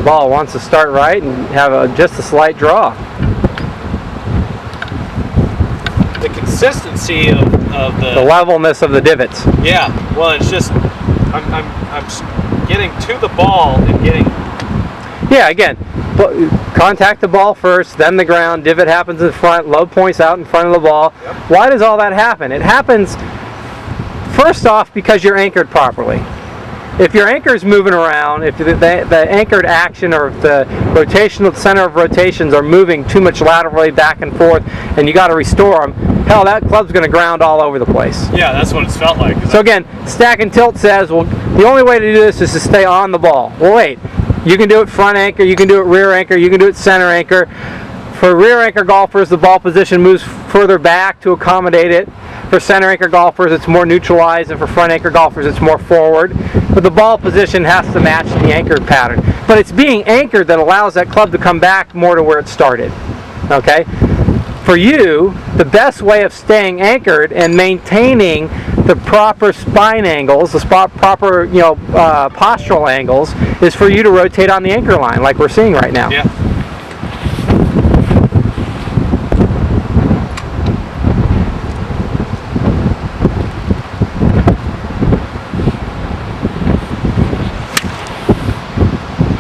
ball wants to start right and have just a slight draw. The consistency of the levelness of the divots. Yeah, well, it's just I'm getting to the ball and getting. Yeah, again, contact the ball first, then the ground. Divot happens in front. Low points out in front of the ball. Yep. Why does all that happen? It happens first off because you're anchored properly. If your anchor is moving around, if the anchored action or if the rotational center of rotations are moving too much laterally back and forth, and you got to restore them, hell, that club's going to ground all over the place. Yeah, that's what it's felt like. So again, stack and tilt says, well, the only way to do this is to stay on the ball. Well, wait, you can do it front anchor, you can do it rear anchor, you can do it center anchor. For rear anchor golfers, the ball position moves further back to accommodate it. For center anchor golfers, it's more neutralized, and for front anchor golfers, it's more forward. But the ball position has to match the anchored pattern. But it's being anchored that allows that club to come back more to where it started. Okay? For you, the best way of staying anchored and maintaining the proper spine angles, the proper postural angles, is for you to rotate on the anchor line, like we're seeing right now. Yeah.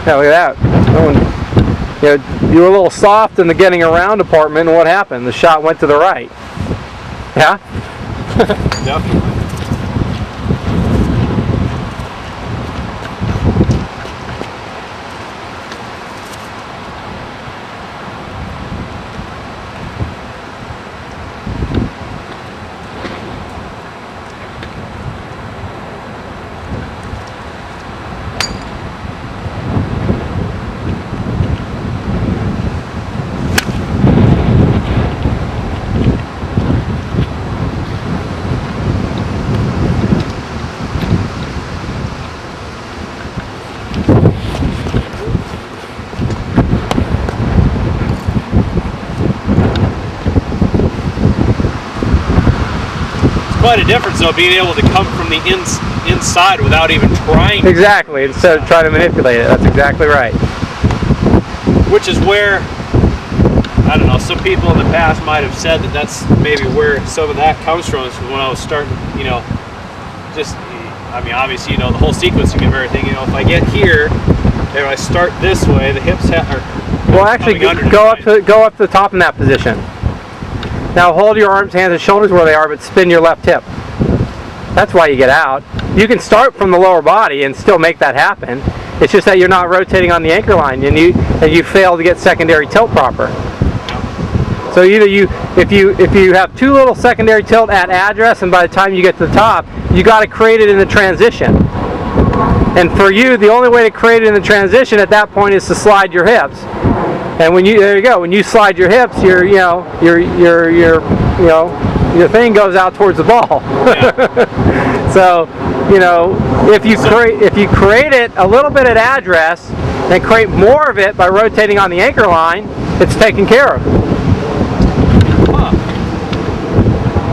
Yeah, look at that. You were a little soft in the getting around department, and what happened? The shot went to the right. Yeah? Definitely. Quite a difference, though, being able to come from the inside without even trying. Exactly, instead of trying to manipulate it. That's exactly right. Which is where, I don't know, some people in the past might have said that that's maybe where some of that comes from. Is when I was starting, obviously, the whole sequencing of everything. If I get here, if I start this way, the hips are. Well, actually, go up to the top in that position. Now hold your arms, hands, and shoulders where they are, but spin your left hip. That's why you get out. You can start from the lower body and still make that happen. It's just that you're not rotating on the anchor line, and you fail to get secondary tilt proper. So either if you have too little secondary tilt at address, and by the time you get to the top, you got to create it in the transition. And for you, the only way to create it in the transition at that point is to slide your hips. And when you slide your hips, your thing goes out towards the ball. Yeah. So, if you create it a little bit at address and create more of it by rotating on the anchor line, it's taken care of. Huh.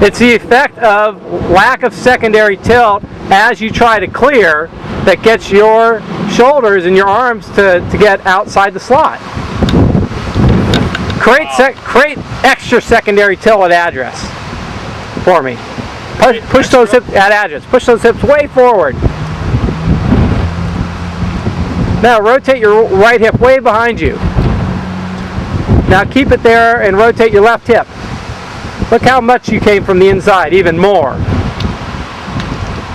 It's the effect of lack of secondary tilt as you try to clear that gets your shoulders and your arms to get outside the slot. Create extra secondary tilt at address for me. Push those hips at address. Push those hips way forward. Now rotate your right hip way behind you. Now keep it there and rotate your left hip. Look how much you came from the inside, even more.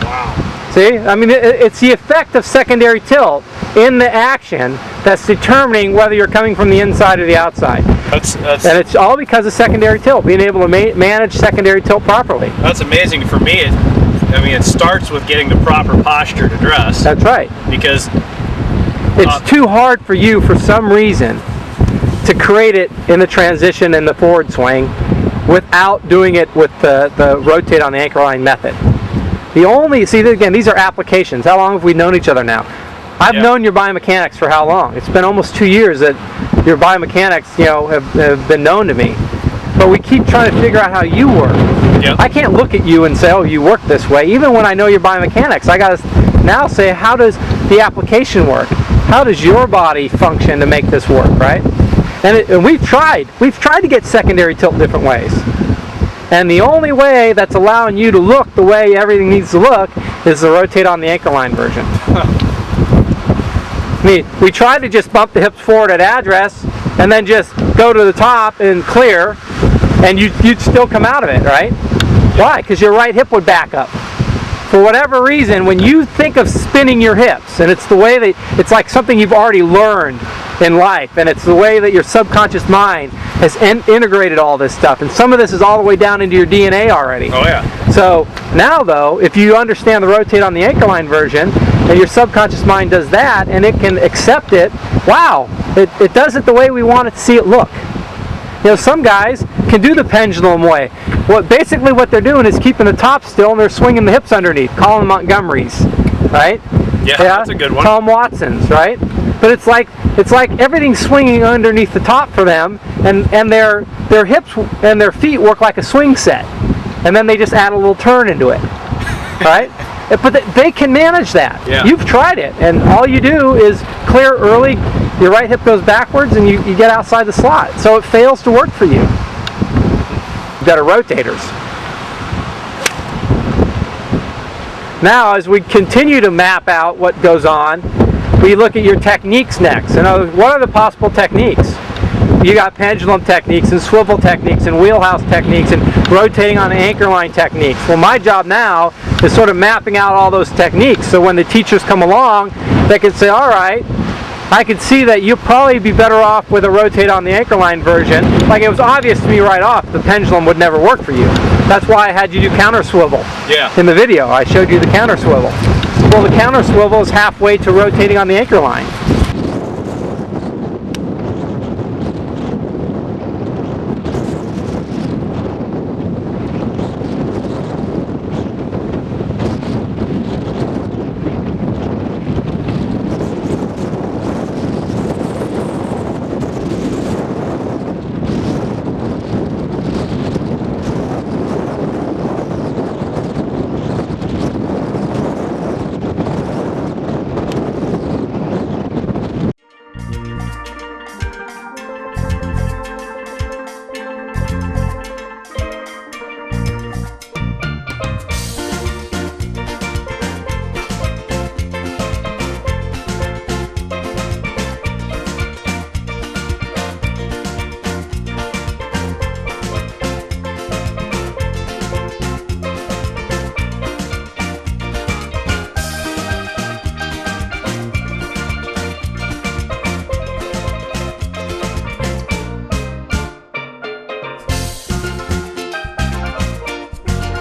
Wow. See? It's the effect of secondary tilt in the action that's determining whether you're coming from the inside or the outside. And it's all because of secondary tilt, being able to manage secondary tilt properly. That's amazing for me. It starts with getting the proper posture to dress. That's right. Because it's too hard for you, for some reason, to create it in the transition and the forward swing without doing it with the rotate on the anchor line method. Again, these are applications. How long have we known each other now? I've known your biomechanics for how long? It's been almost 2 years that your biomechanics, have been known to me. But we keep trying to figure out how you work. Yep. I can't look at you and say, oh, you work this way. Even when I know your biomechanics, I got to now say, how does the application work? how does your body function to make this work, right? And we've tried to get secondary tilt different ways. And the only way that's allowing you to look the way everything needs to look is the rotate on the anchor line version. I mean, we tried to just bump the hips forward at address and then just go to the top and clear, and you'd still come out of it, right? Why? Because your right hip would back up. For whatever reason, when you think of spinning your hips, and it's the way that it's like something you've already learned in life, and it's the way that your subconscious mind has integrated all this stuff, and some of this is all the way down into your DNA already. Oh yeah. So now though, if you understand the rotate on the anchor line version, and your subconscious mind does that, and it can accept it, wow, it does it the way we want it to see it look. You know, some guys can do the pendulum way. Basically what they're doing is keeping the top still and they're swinging the hips underneath. Colin Montgomery's, right? Yeah, that's a good one. Tom Watson's, right? But it's like everything's swinging underneath the top for them, and their hips and their feet work like a swing set, and then they just add a little turn into it, right? But they can manage that. Yeah. You've tried it, and all you do is clear early. Your right hip goes backwards, and you get outside the slot. So it fails to work for you. That are rotators. Now, as we continue to map out what goes on, we look at your techniques next. And what are the possible techniques? You got pendulum techniques and swivel techniques and wheelhouse techniques and rotating on the anchor line techniques. Well, my job now is sort of mapping out all those techniques, so when the teachers come along, they can say, all right, I could see that you'll probably be better off with a rotate on the anchor line version. Like, it was obvious to me right off the pendulum would never work for you. That's why I had you do counter swivel. Yeah. In the video, I showed you the counter swivel. Well, the counter swivel is halfway to rotating on the anchor line.